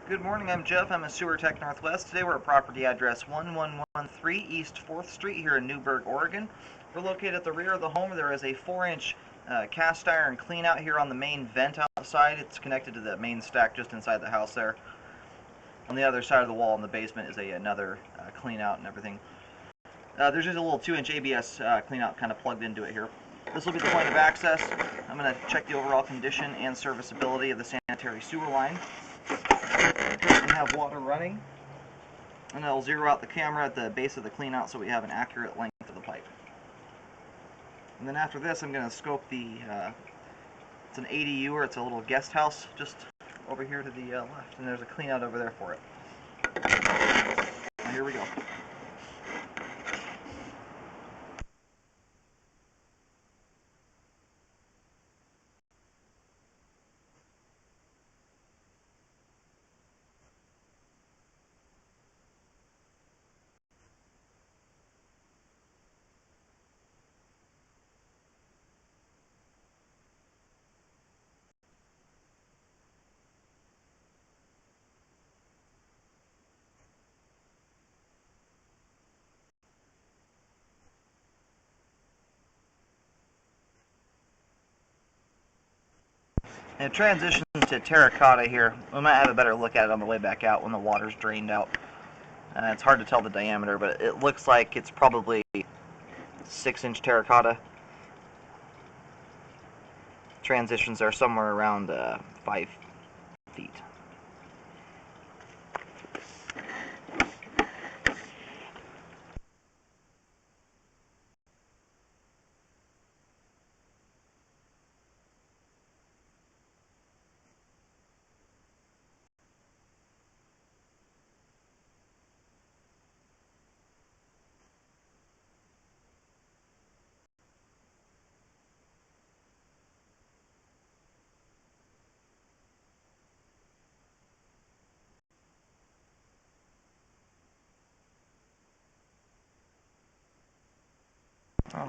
Good morning, I'm Jeff. I'm a Sewer Tech Northwest. Today we're at property address 1113 East 4th Street here in Newberg, Oregon. We're located at the rear of the home. There is a 4-inch cast iron cleanout here on the main vent outside. It's connected to the main stack just inside the house there. On the other side of the wall in the basement is another cleanout and everything. There's just a little 2-inch ABS cleanout kind of plugged into it here. This will be the point of access. I'm going to check the overall condition and serviceability of the sanitary sewer line. It doesn't have water running, and I'll zero out the camera at the base of the cleanout so we have an accurate length of the pipe. And then after this, I'm going to scope the, it's an ADU, or it's a little guest house just over here to the left, and there's a cleanout over there for it. Now here we go. And it transitions to terracotta here. We might have a better look at it on the way back out when the water's drained out. It's hard to tell the diameter, but it looks like it's probably 6-inch terracotta. Transitions are somewhere around 5 feet.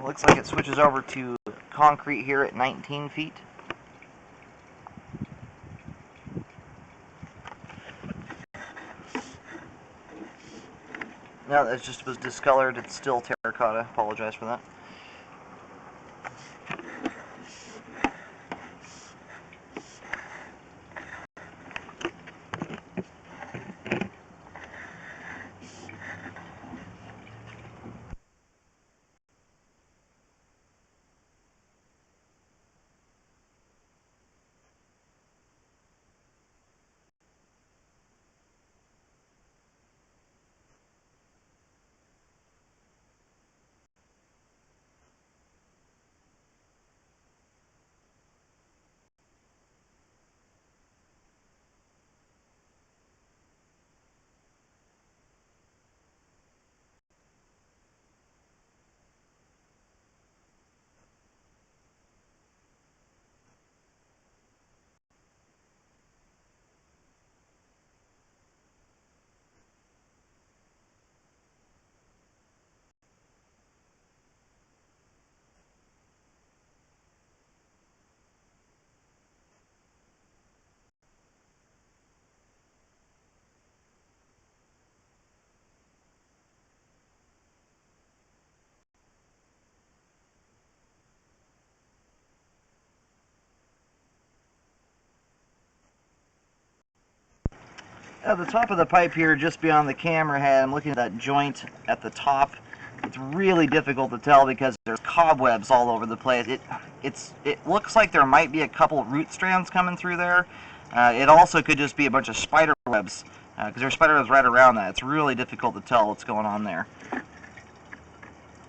Looks like it switches over to concrete here at 19 feet. No, that just was discolored. It's still terracotta. Apologize for that. At the top of the pipe here, just beyond the camera head, I'm looking at that joint at the top. It's really difficult to tell because there's cobwebs all over the place. It looks like there might be a couple root strands coming through there. It also could just be a bunch of spider webs, because there's spider webs right around that. It's really difficult to tell what's going on there.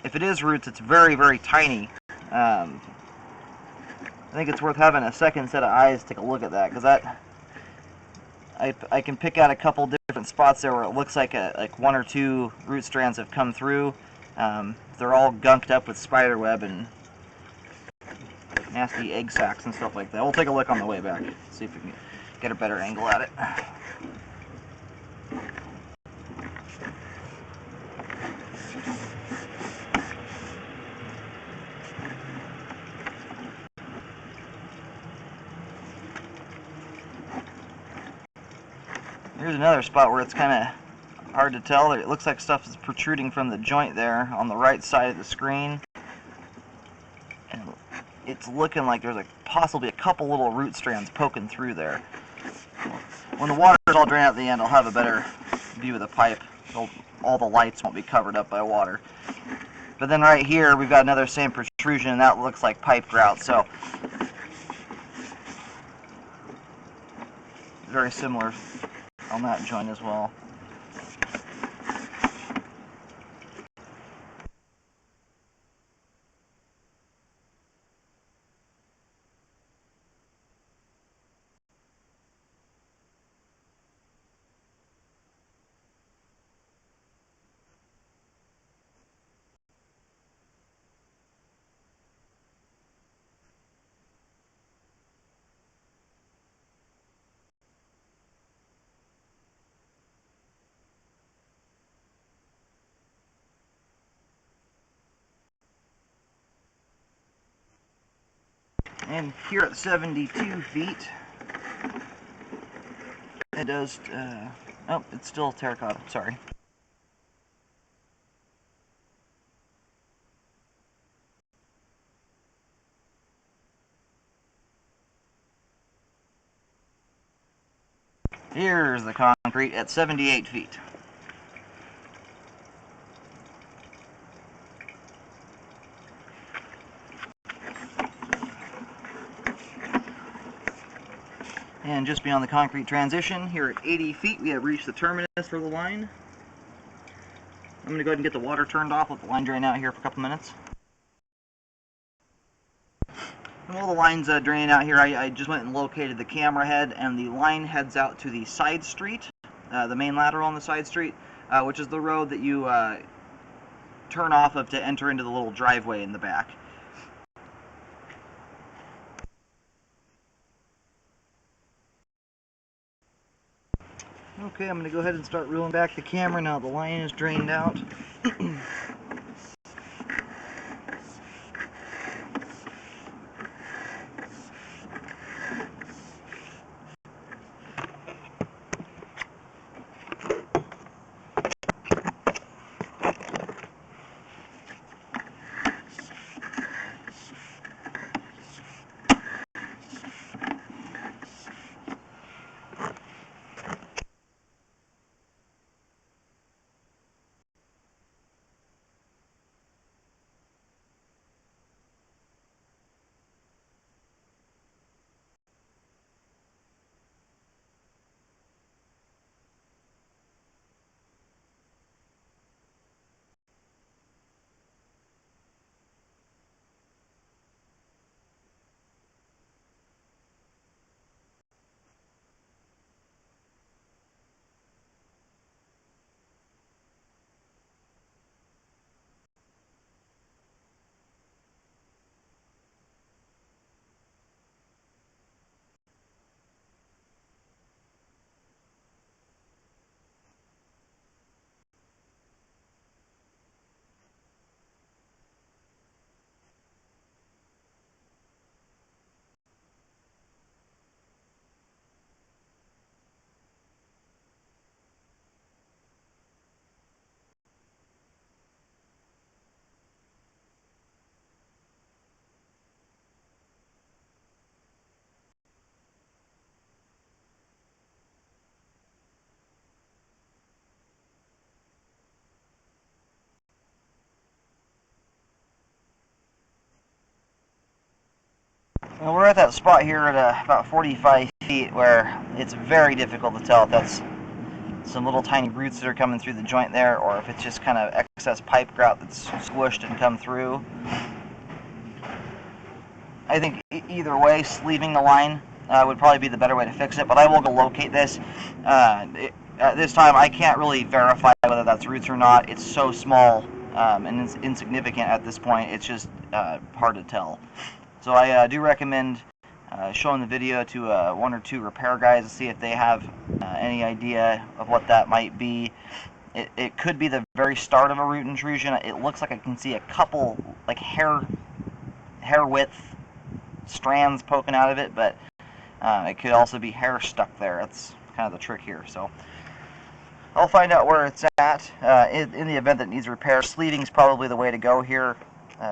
If it is roots, it's very, very tiny. I think it's worth having a second set of eyes to take a look at that, because I can pick out a couple different spots there where it looks like one or two root strands have come through. They're all gunked up with spider web and nasty egg sacs and stuff like that. We'll take a look on the way back, see if we can get a better angle at it. Here's another spot where it's kind of hard to tell. It looks like stuff is protruding from the joint there on the right side of the screen. And it's looking like there's possibly a couple little root strands poking through there. When the water is all drained out at the end, I'll have a better view of the pipe. All the lights won't be covered up by water. But then right here, we've got another same protrusion, and that looks like pipe grout. So very similar on that joint as well. And here at 72 feet, it does, oh, it's still terracotta, sorry. Here's the concrete at 78 feet. And just beyond the concrete transition, here at 80 feet, we have reached the terminus for the line. I'm going to go ahead and get the water turned off, let the line drain out here for a couple minutes. And while the line's draining out here, I just went and located the camera head, and the line heads out to the side street, the main lateral on the side street, which is the road that you turn off of to enter into the little driveway in the back. Okay, I'm going to go ahead and start reeling back the camera now the line is drained out. Well, we're at that spot here at about 45 feet where it's very difficult to tell if that's some little tiny roots that are coming through the joint there, or if it's just kind of excess pipe grout that's squished and come through. I think either way, sleeving the line would probably be the better way to fix it, but I will go locate this. At this time, I can't really verify whether that's roots or not. It's so small and it's insignificant at this point, it's just hard to tell. So I do recommend showing the video to one or two repair guys to see if they have any idea of what that might be. It could be the very start of a root intrusion. It looks like I can see a couple like hair width strands poking out of it, but it could also be hair stuck there. It's kind kind of the trick here. So I'll find out where it's at. In the event that it needs repair, sleeving is probably the way to go here,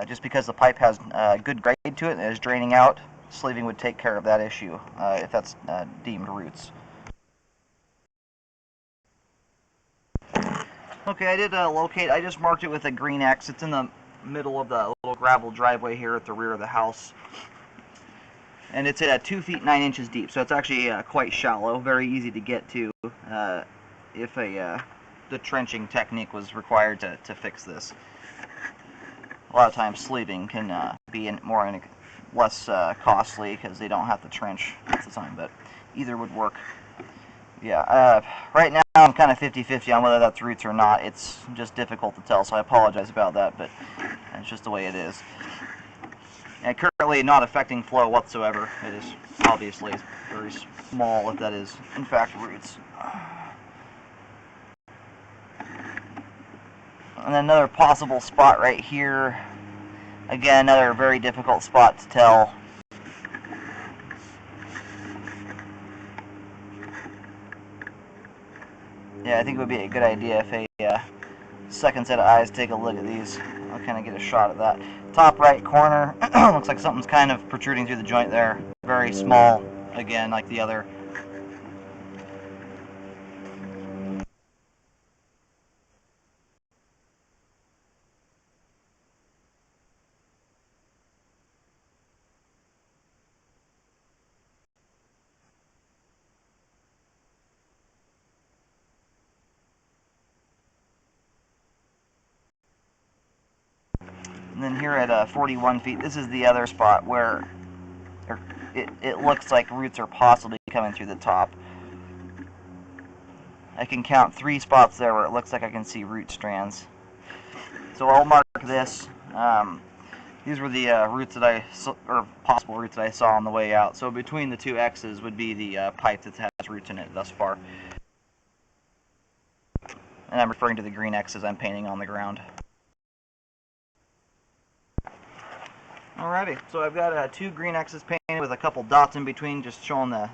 just because the pipe has good grade to it and is draining out. Sleeving would take care of that issue if that's deemed roots. Okay, I did locate. I just marked it with a green X. It's in the middle of the little gravel driveway here at the rear of the house. And it's at 2 feet 9 inches deep, so it's actually quite shallow, very easy to get to if the trenching technique was required to fix this. A lot of times sleeving can be less costly because they don't have to trench at the time, but either would work. Yeah, right now I'm kind of 50-50 on whether that's roots or not. It's just difficult to tell, so I apologize about that, but it's just the way it is. And currently not affecting flow whatsoever. It is obviously very small if that is in fact roots. And another possible spot right here. Again, another very difficult spot to tell. Yeah, I think it would be a good idea if a second set of eyes take a look at these. I'll kind of get a shot at that. Top right corner, looks like something's kind of protruding through the joint there. Very small, again, like the other. And then here at 41 feet, this is the other spot where it looks like roots are possibly coming through the top. I can count 3 spots there where it looks like I can see root strands. So I'll mark this. These were the roots that or possible roots that I saw on the way out. So between the 2 X's would be the pipe that has roots in it thus far. And I'm referring to the green X's I'm painting on the ground. Alrighty, so I've got 2 green X's painted with a couple dots in between, just showing the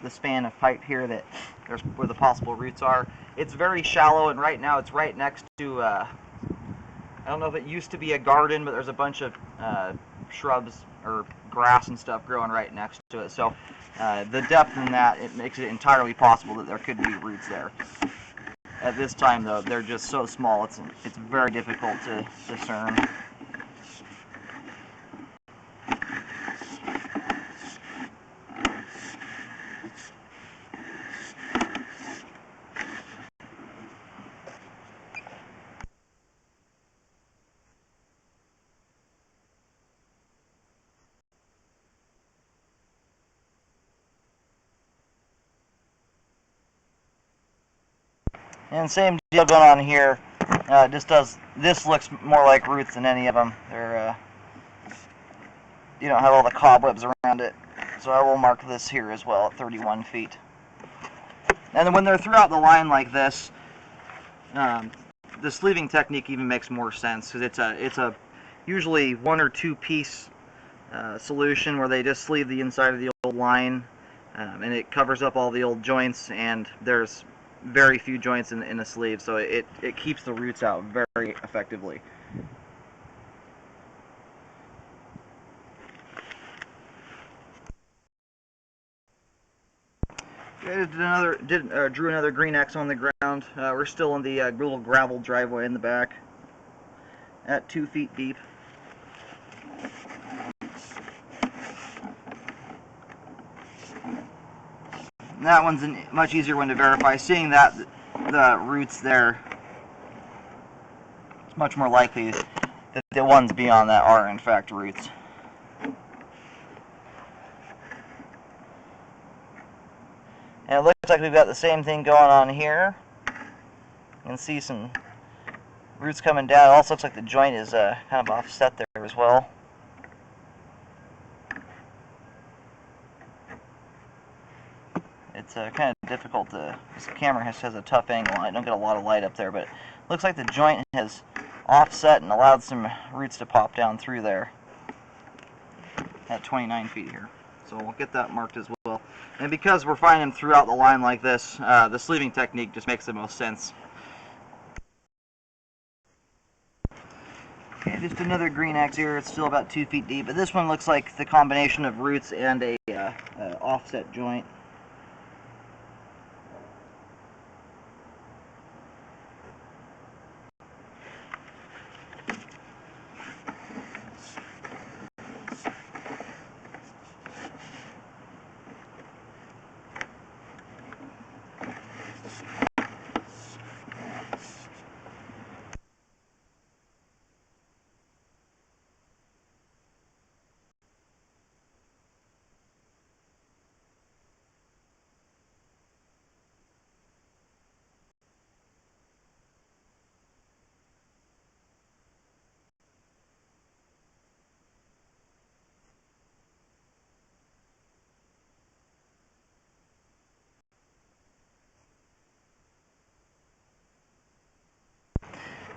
span of pipe here that there's where the possible roots are. It's very shallow, and right now it's right next to I don't know if it used to be a garden, but there's a bunch of shrubs or grass and stuff growing right next to it. So the depth in that, it makes it entirely possible that there could be roots there. At this time, though, they're just so small, it's very difficult to discern. And same deal going on here. This looks more like roots than any of them. They're you don't have all the cobwebs around it. So I will mark this here as well at 31 feet. And then when they're throughout the line like this, the sleeving technique even makes more sense, because it's a usually 1 or 2 piece solution where they just sleeve the inside of the old line, and it covers up all the old joints, and there's very few joints in the sleeve, so it keeps the roots out very effectively. I drew another green X on the ground. We're still in the little gravel driveway in the back at 2 feet deep. And that one's a much easier one to verify. Seeing that the roots there, it's much more likely that the ones beyond that are in fact roots. And it looks like we've got the same thing going on here. You can see some roots coming down. It also looks like the joint is kind of offset there as well. It's kind of difficult to, this camera has a tough angle. I don't get a lot of light up there, but it looks like the joint has offset and allowed some roots to pop down through there at 29 feet here. So we'll get that marked as well. And because we're finding them throughout the line like this, the sleeving technique just makes the most sense. Okay, just another green X here. It's still about 2 feet deep, but this one looks like the combination of roots and a offset joint.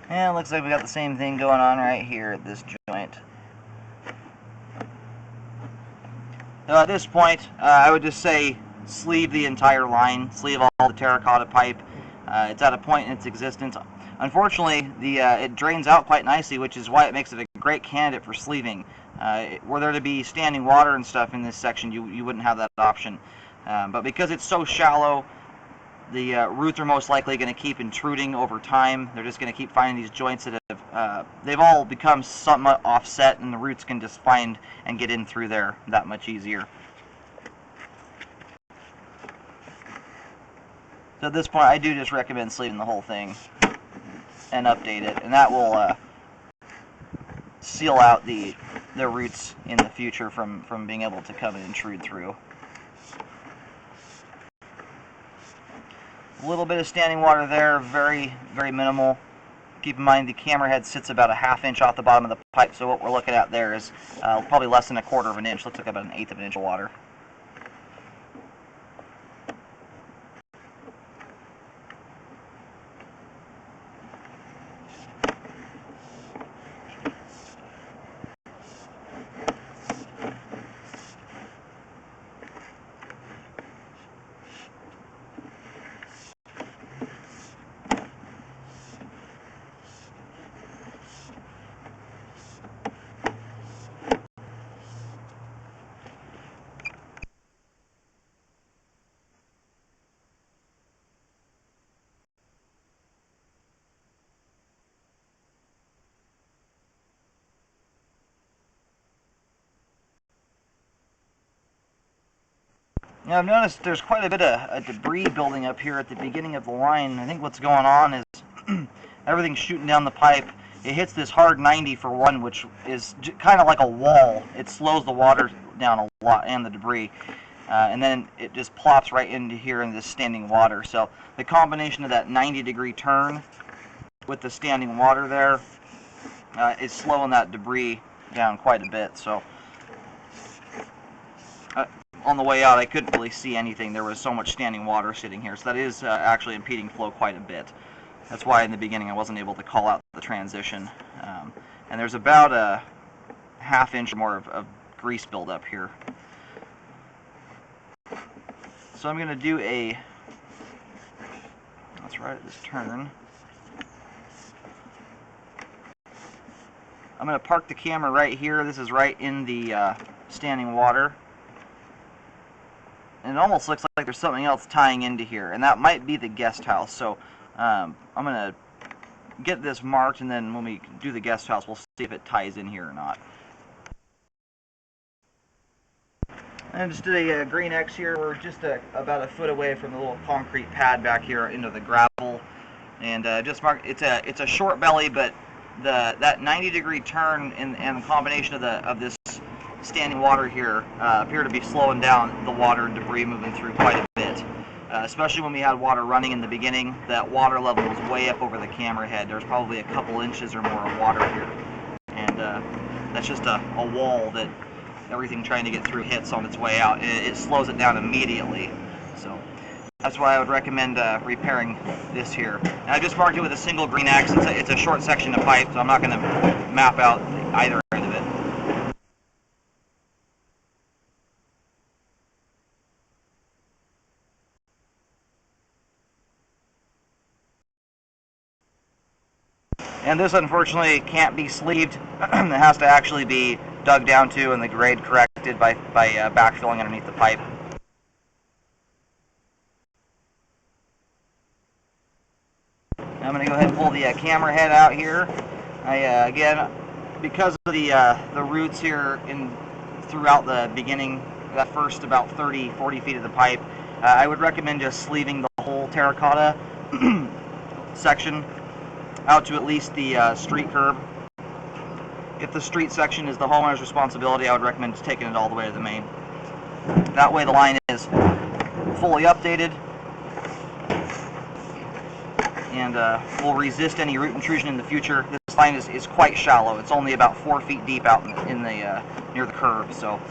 And it looks like we got the same thing going on right here at this joint. So at this point, I would just say sleeve the entire line, sleeve all the terracotta pipe. It's at a point in its existence. Unfortunately, it drains out quite nicely, which is why it makes it a great candidate for sleeving. Were there to be standing water and stuff in this section, you wouldn't have that option. But because it's so shallow, the roots are most likely going to keep intruding over time. They're just going to keep finding these joints that have, they've all become somewhat offset, and the roots can just find and get in through there that much easier. So at this point, I do just recommend sleeving the whole thing and update it, and that will seal out the roots in the future from being able to come and intrude through. A little bit of standing water there, very, very minimal. Keep in mind the camera head sits about a ½ inch off the bottom of the pipe, so what we're looking at there is probably less than ¼ of an inch. Looks like about 1/8 of an inch of water. Now I've noticed there's quite a bit of debris building up here at the beginning of the line. I think what's going on is everything's shooting down the pipe. It hits this hard 90 for one, which is kind of like a wall. It slows the water down a lot and the debris. And then it just plops right into here in this standing water. So the combination of that 90-degree turn with the standing water there is slowing that debris down quite a bit. So on the way out, I couldn't really see anything. There was so much standing water sitting here. So that is actually impeding flow quite a bit. That's why in the beginning I wasn't able to call out the transition. And there's about a ½ inch or more of grease buildup here. So I'm going to do let's right at this turn. I'm going to park the camera right here. This is right in the standing water. And it almost looks like there's something else tying into here, and that might be the guest house. So I'm going to get this marked, and then when we do the guest house, we'll see if it ties in here or not. And I just did a green X here. We're just about a foot away from the little concrete pad back here into the gravel, and just mark. It's a short belly, but that 90-degree turn and the combination of this standing water here appear to be slowing down the water and debris moving through quite a bit. Especially when we had water running in the beginning, that water level was way up over the camera head. There's probably a couple inches or more of water here, and that's just a wall that everything trying to get through hits on its way out. It slows it down immediately. So that's why I would recommend repairing this here. And I just marked it with a single green X. It's a short section of pipe, so I'm not going to map out either end of it. And this unfortunately can't be sleeved. It has to actually be dug down to and the grade corrected by backfilling underneath the pipe. I'm going to go ahead and pull the camera head out here. Again, because of the roots here throughout the beginning, that first about 30-40 feet of the pipe, I would recommend just sleeving the whole terracotta section out to at least the street curb. If the street section is the homeowner's responsibility, I would recommend just taking it all the way to the main. That way the line is fully updated and will resist any root intrusion in the future. This line is quite shallow. It's only about 4 feet deep out in the near the curb, so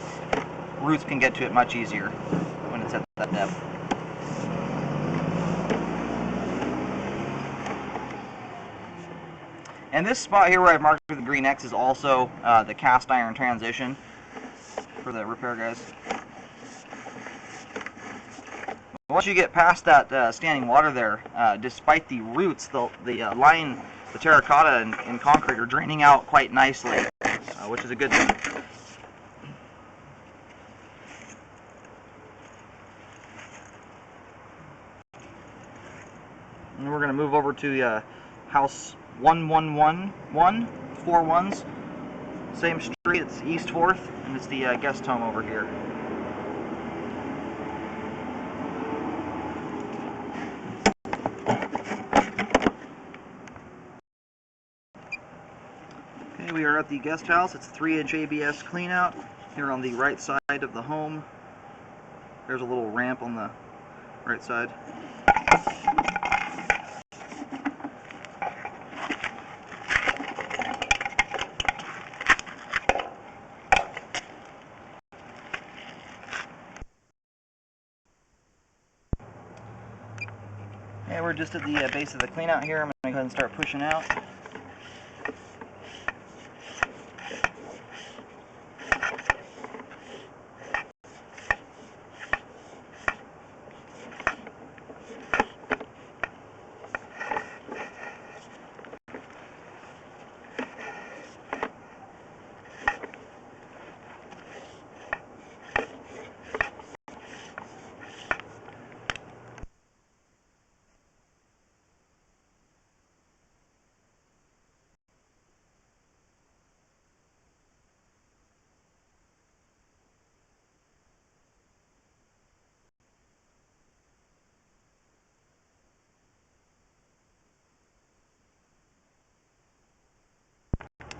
roots can get to it much easier when it's at that depth. And this spot here where I've marked with the green X is also the cast iron transition for the repair guys. Once you get past that standing water there, despite the roots, the line, the terracotta and concrete are draining out quite nicely, which is a good thing. And we're going to move over to house 1111, 4 ones. Same street, it's East 4th, and it's the guest home over here. Okay, we are at the guest house. It's a 3-inch ABS cleanout here on the right side of the home. There's a little ramp on the right side. Yeah, we're just at the base of the cleanout here. I'm going to go ahead and start pushing out.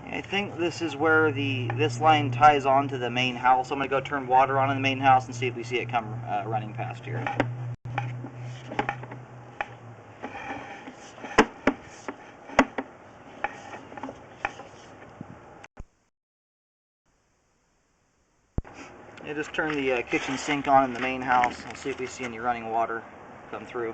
I think this is where this line ties on to the main house. I'm going to go turn water on in the main house and see if we see it come running past here. I just turned the kitchen sink on in the main house. I'll see if we see any running water come through.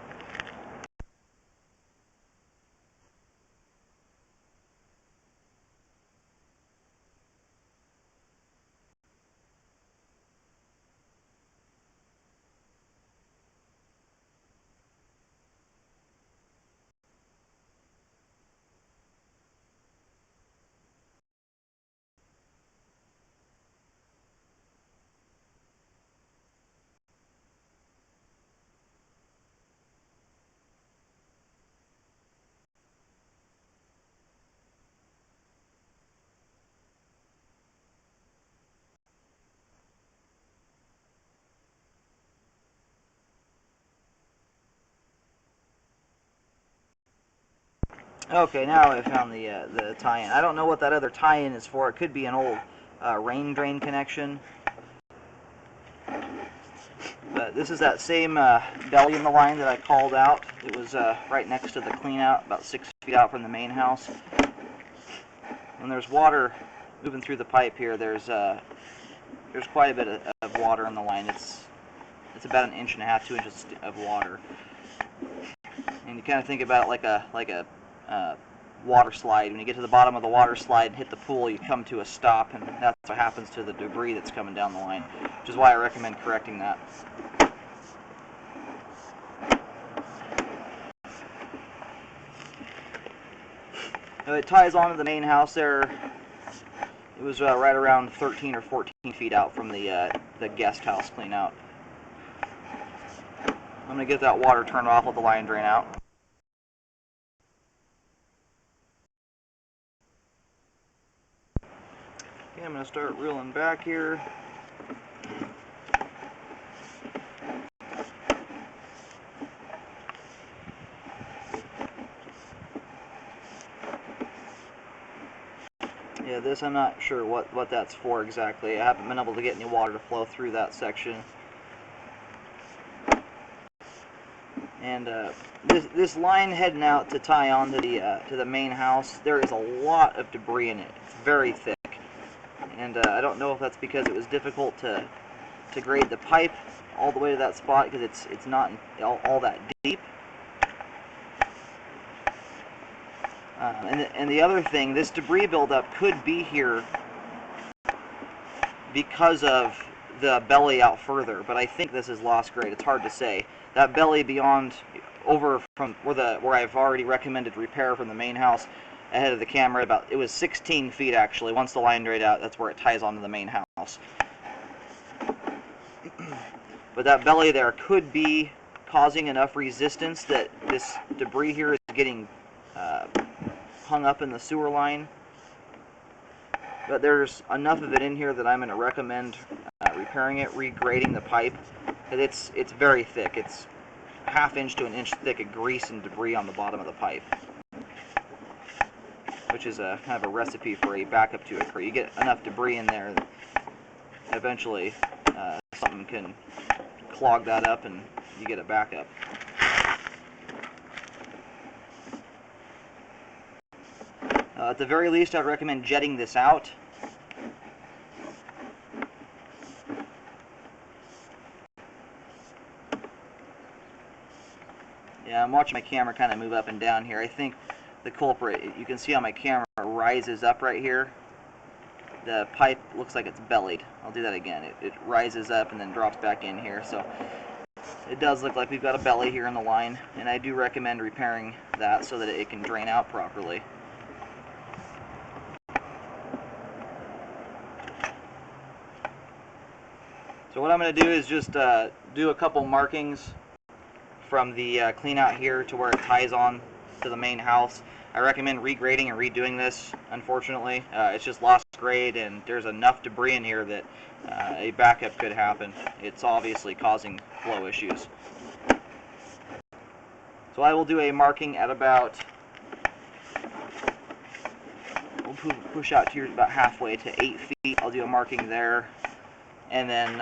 Okay, now I found the tie-in. I don't know what that other tie-in is for. It could be an old rain drain connection. But this is that same belly in the line that I called out. It was right next to the cleanout, about 6 feet out from the main house. When there's water moving through the pipe here, there's quite a bit of water in the line. It's about 1.5 inches, 2 inches of water. And you kind of think about it like a water slide. When you get to the bottom of the water slide and hit the pool, you come to a stop, and that's what happens to the debris that's coming down the line, which is why I recommend correcting that. It ties onto the main house there. It was right around 13 or 14 feet out from the guest house clean out. I'm going to get that water turned off, let the line drain out. Okay, I'm going to start reeling back here. Yeah, this I'm not sure what that's for exactly. I haven't been able to get any water to flow through that section. And this line heading out to tie on to the main house, there is a lot of debris in it. It's very thick, and I don't know if that's because it was difficult to grade the pipe all the way to that spot because it's not all that deep. And the other thing, this debris buildup could be here because of the belly out further, but I think this is lost grade. It's hard to say. That belly beyond, over from where I've already recommended repair from the main house ahead of the camera, it was 16 feet actually. Once the line drained out, that's where it ties onto the main house. But that belly there could be causing enough resistance that this debris here is getting hung up in the sewer line. But there's enough of it in here that I'm going to recommend repairing it, regrading the pipe. It's very thick. It's ½ inch to an inch thick of grease and debris on the bottom of the pipe, which is kind of a recipe for a backup to occur. You get enough debris in there that eventually something can clog that up and you get a backup. At the very least, I'd recommend jetting this out. Yeah, I'm watching my camera kind of move up and down here. I think the culprit, you can see on my camera, rises up right here. The pipe looks like it's bellied. I'll do that again. It rises up and then drops back in here. So it does look like we've got a belly here in the line, and I do recommend repairing that so that it can drain out properly. So what I'm going to do is just do a couple markings from the clean out here to where it ties on to the main house. I recommend regrading and redoing this. Unfortunately, it's just lost grade, and there's enough debris in here that a backup could happen. It's obviously causing flow issues. So I will do a marking at about, we'll push out to about halfway to 8 feet. I'll do a marking there. And then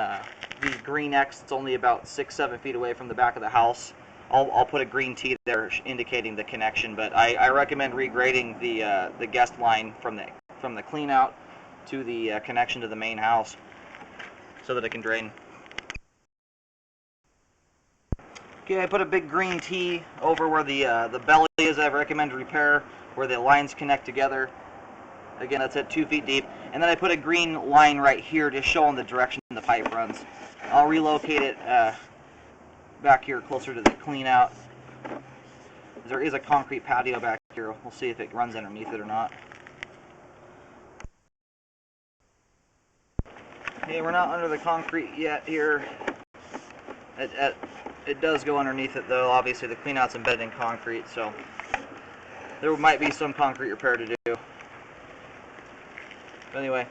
the green X, it's only about 6-7 feet away from the back of the house. I'll put a green T there indicating the connection, but I recommend regrading the guest line from the clean out to the connection to the main house so that it can drain. Okay, I put a big green T over where the belly is. I recommend repair where the lines connect together. Again, that's at 2 feet deep. And then I put a green line right here just showing the direction the pipe runs. I'll relocate it back here closer to the clean out. There is a concrete patio back here. We'll see if it runs underneath it or not. Okay, we're not under the concrete yet here. It does go underneath it though. Obviously the clean out's embedded in concrete, so there might be some concrete repair to do. But anyway,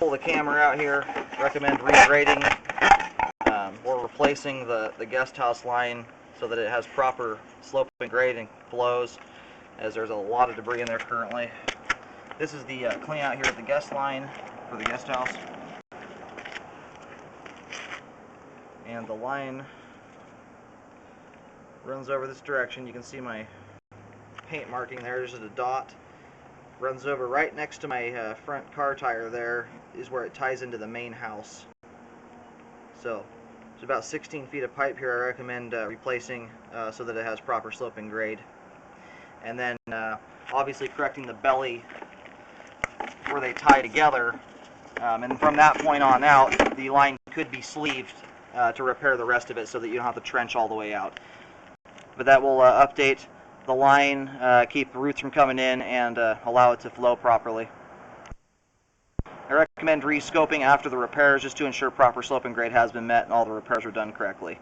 pull the camera out here. Recommend regrading or replacing the guest house line so that it has proper slope and grade and flows, as there's a lot of debris in there currently. This is the clean out here at the guest line for the guest house. And the line runs over this direction. You can see my paint marking there. There's a dot. Runs over right next to my front car tire. There is where it ties into the main house. So it's about 16 feet of pipe here. I recommend replacing so that it has proper slope and grade. And then obviously correcting the belly where they tie together. And from that point on out, the line could be sleeved to repair the rest of it so that you don't have to trench all the way out. But that will update the line, keep the roots from coming in, and allow it to flow properly. I recommend re-scoping after the repairs just to ensure proper slope and grade has been met and all the repairs are done correctly.